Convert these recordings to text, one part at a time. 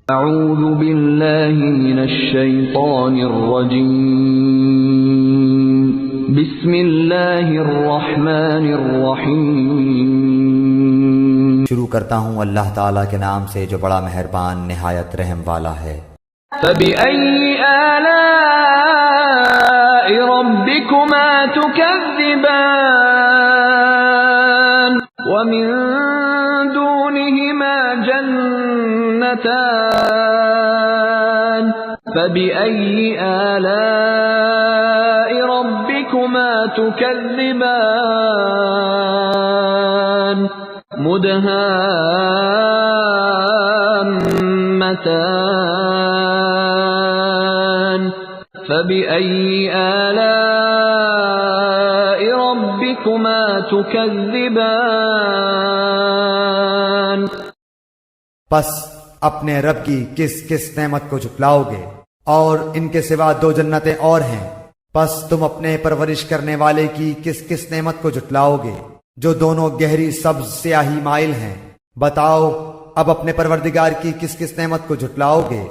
اعوذ باللہ من الشیطان الرجیم بسم اللہ الرحمن الرحیم شروع کرتا ہوں اللہ تعالیٰ کے نام سے جو بڑا مہربان نہایت رحم والا ہے۔ فبأي آلاء ربكما تكذبان ومن دونهما جنتان فبأي آلاء ربكما تكذبان مدهامتان فبأي آلاء ربكما تكذبان پس اپنے رب کی کس کس نعمت کو جھٹلاؤ گے؟ اور ان کے سوا دو جنتیں اور ہیں، پس تم اپنے پرورش کرنے والے کی کس کس نعمت کو جھٹلاؤ گے جو دونوں گہری سبز سیاہی مائل ہیں؟ بتاؤ اب اپنے پروردگار کی کس کس نعمت کو جھٹلاؤ گے؟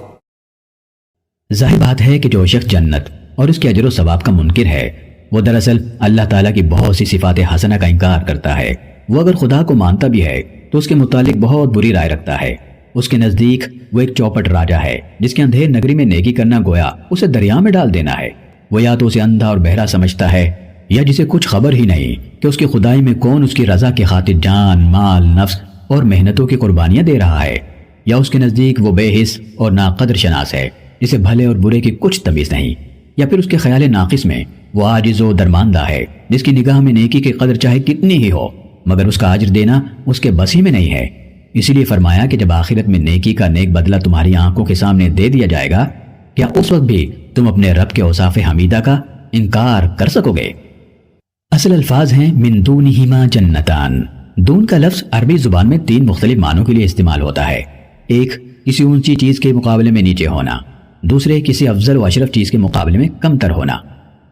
ظاہر بات ہے کہ جو شخص جنت اور اس کے اجر و ثواب کا منکر ہے وہ دراصل اللہ تعالیٰ کی بہت سی صفات حسنہ کا انکار کرتا ہے۔ وہ اگر خدا کو مانتا بھی ہے تو اس کے متعلق بہت بری رائے رکھتا ہے۔ اس کے نزدیک وہ ایک چوپٹ راجہ ہے جس کے اندھیر نگری میں نیکی کرنا گویا اسے دریا میں ڈال دینا ہے۔ وہ یا تو اسے اندھا اور بہرا سمجھتا ہے یا جسے کچھ خبر ہی نہیں کہ اس کی خدائی میں کون اس کی رضا کی خاطر جان، مال، نفس اور محنتوں کی قربانیاں دے رہا ہے، یا اس کے نزدیک وہ بے حس اور ناقدر شناس ہے جسے بھلے اور برے کی کچھ تمیز نہیں، یا پھر اس کے خیال ناقص میں وہ عاجز و درماندہ ہے جس کی نگاہ میں نیکی کی قدر چاہے کتنی ہی ہو مگر اس کا اجر دینا اس کے بس ہی میں نہیں ہے۔ اسی لیے فرمایا کہ جب آخرت میں نیکی کا نیک بدلہ تمہاری آنکھوں کے سامنے دے دیا جائے گا، کیا اس وقت بھی تم اپنے رب کے اوصاف حمیدہ کا انکار کر سکو گے؟ اصل الفاظ ہیں من دونہما جنتان۔ دون کا لفظ عربی زبان میں تین مختلف معنوں کے لیے استعمال ہوتا ہے۔ ایک، کسی اونچی چیز کے مقابلے میں نیچے ہونا۔ دوسرے، کسی افضل و اشرف چیز کے مقابلے میں کم تر ہونا۔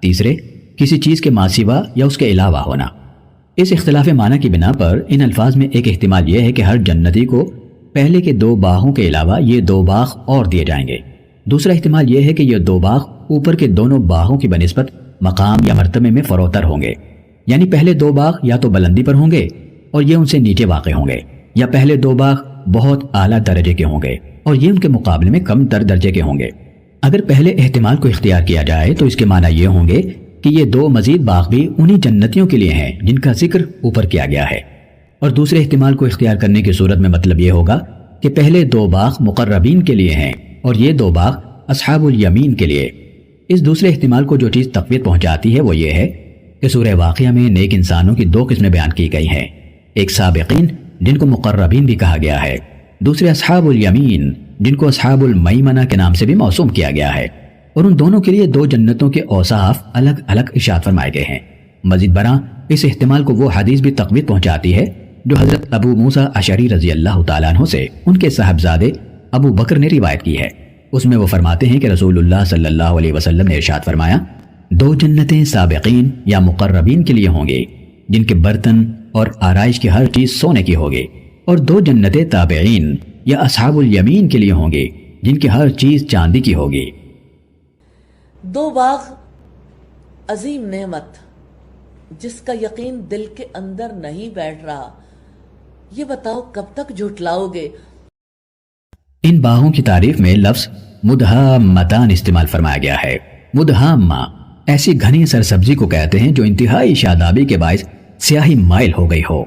تیسرے، کسی چیز کے ماسوا یا اس کے علاوہ ہونا۔ اس اختلاف معنی کی بنا پر ان الفاظ میں ایک احتمال یہ ہے کہ ہر جنتی کو پہلے کے دو باغوں کے علاوہ یہ دو باغ اور دیے جائیں گے۔ دوسرا احتمال یہ ہے کہ یہ دو باغ اوپر کے دونوں باغوں کی بنسبت مقام یا مرتبے میں فروتر ہوں گے، یعنی پہلے دو باغ یا تو بلندی پر ہوں گے اور یہ ان سے نیچے واقع ہوں گے، یا پہلے دو باغ بہت اعلیٰ درجے کے ہوں گے اور یہ ان کے مقابلے میں کم تر درجے کے ہوں گے۔ اگر پہلے احتمال کو اختیار کیا جائے تو اس کے معنی یہ ہوں گے کہ یہ دو مزید باغ بھی انہی جنتیوں کے لیے ہیں جن کا ذکر اوپر کیا گیا ہے، اور دوسرے احتمال کو اختیار کرنے کی صورت میں مطلب یہ ہوگا کہ پہلے دو باغ مقربین کے لیے ہیں اور یہ دو باغ اصحاب الیمین کے لیے۔ اس دوسرے احتمال کو جو چیز تقویت پہنچاتی ہے وہ یہ ہے کہ سورہ واقعہ میں نیک انسانوں کی دو قسمیں بیان کی گئی ہیں، ایک سابقین جن کو مقربین بھی کہا گیا ہے، دوسرے اصحاب الیمین جن کو اصحاب المیمنہ کے نام سے بھی موسوم کیا گیا ہے، اور ان دونوں کے لیے دو جنتوں کے اوصاف الگ الگ ارشاد فرمائے گئے ہیں۔ مزید برآں اس احتمال کو وہ حدیث بھی تقویت پہنچاتی ہے جو حضرت ابو موسیٰ اشعری رضی اللہ تعالیٰ عنہ سے ان کے صاحبزادے ابو بکر نے روایت کی ہے۔ اس میں وہ فرماتے ہیں کہ رسول اللہ صلی اللہ علیہ وسلم نے ارشاد فرمایا، دو جنتیں سابقین یا مقربین کے لیے ہوں گے جن کے برتن اور آرائش کی ہر چیز سونے کی ہوگی، اور دو جنتیں تابعین یا اصحاب الیمین کے لیے ہوں گے جن کی ہر چیز چاندی کی ہوگی۔ دو باغ عظیم نعمت جس کا یقین دل کے اندر نہیں بیٹھ رہا، یہ بتاؤ کب تک جھٹلاؤ گے؟ ان باغوں کی تعریف میں لفظ مدہامتان استعمال فرمایا گیا ہے۔ مدہامہ ایسی گھنی سرسبزی کو کہتے ہیں جو انتہائی شادابی کے باعث سیاہی مائل ہو گئی ہو۔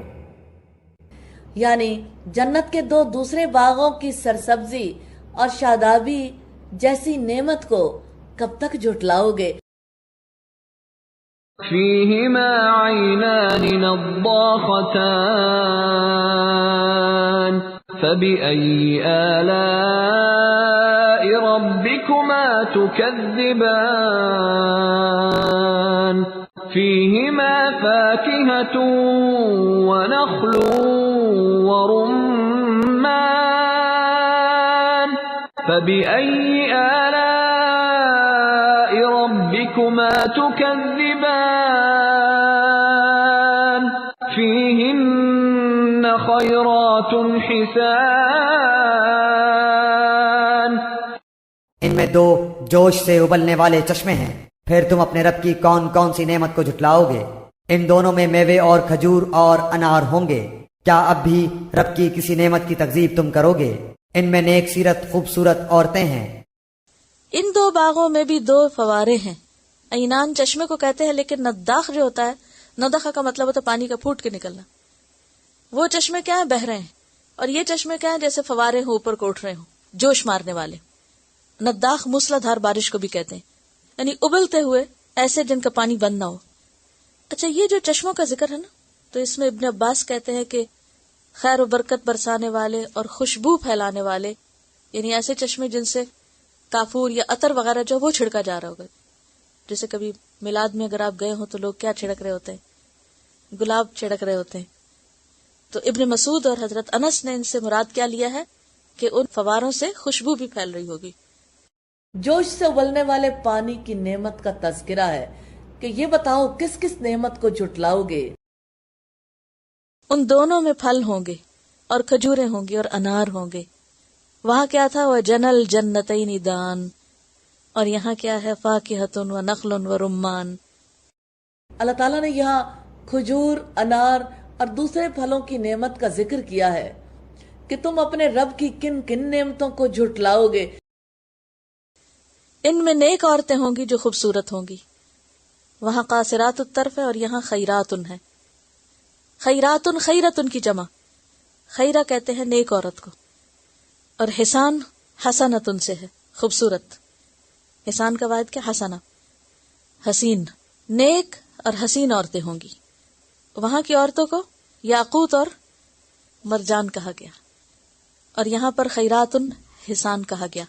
یعنی جنت کے دو دوسرے باغوں کی سرسبزی اور شادابی جیسی نعمت کو کب تک جھٹلاؤ گے؟ فیہما عینان نضاختان فبأي آلاء ربكما تكذبان فيهما فاكهة ونخل ورمان فبأي آلاء ربكما تكذبان فيهن خيرات حسان ان میں 2 جوش سے ابلنے والے چشمے ہیں، پھر تم اپنے رب کی کون کون سی نعمت کو جھٹلاؤ گے؟ ان دونوں میں میوے اور کھجور اور انار ہوں گے، کیا اب بھی رب کی کسی نعمت کی تکذیب تم کرو گے؟ ان میں نیک سیرت خوبصورت عورتیں ہیں۔ ان 2 باغوں میں بھی 2 فوارے ہیں۔ عینان چشمے کو کہتے ہیں، لیکن نداخ جو ہوتا ہے، ندخ کا مطلب ہوتا ہے پانی کا پھوٹ کے نکلنا۔ وہ چشمے کیا ہیں؟ بہہ رہے ہیں، اور یہ چشمے کیا ہیں؟ جیسے فوارے ہوں، اوپر کو اٹھ رہے ہوں، جوش مارنے والے۔ نداخ موسلا دھار بارش کو بھی کہتے ہیں، یعنی ابلتے ہوئے ایسے جن کا پانی بند نہ ہو۔ اچھا، یہ جو چشموں کا ذکر ہے نا، تو اس میں ابن عباس کہتے ہیں کہ خیر و برکت برسانے والے اور خوشبو پھیلانے والے، یعنی ایسے چشمے جن سے کافور یا عطر وغیرہ جو وہ چھڑکا جا رہا ہوگا۔ جیسے کبھی میلاد میں اگر آپ گئے ہوں تو لوگ کیا چھڑک رہے ہوتے ہیں؟ گلاب چھڑک رہے ہوتے ہیں۔ تو ابن مسعود اور حضرت انس نے ان سے مراد کیا لیا ہے کہ ان فواروں سے خوشبو بھی پھیل رہی ہوگی۔ جوش سے ابلنے والے پانی کی نعمت کا تذکرہ ہے کہ یہ بتاؤ کس کس نعمت کو جھٹلاؤ گے؟ ان دونوں میں پھل ہوں گے اور کھجوریں ہوں گی اور انار ہوں گے۔ وہاں کیا تھا؟ وہ جنل جنتین دان، اور یہاں کیا ہے؟ فاکہۃ و نخل و رمان۔ اللہ تعالیٰ نے یہاں کھجور، انار اور دوسرے پھلوں کی نعمت کا ذکر کیا ہے کہ تم اپنے رب کی کن کن نعمتوں کو جھٹلاؤ گے۔ ان میں نیک عورتیں ہوں گی جو خوبصورت ہوں گی۔ وہاں قاصرات الطرف ہے اور یہاں خیراتن ہے۔ خیراتن خیرتن کی جمع، خیرہ کہتے ہیں نیک عورت کو، اور حسان حسنتن سے ہے، خوبصورت۔ حسان کا واحد کیا؟ حسنہ، حسین۔ نیک اور حسین عورتیں ہوں گی۔ وہاں کی عورتوں کو یاقوت اور مرجان کہا گیا، اور یہاں پر خیراتن حسان کہا گیا۔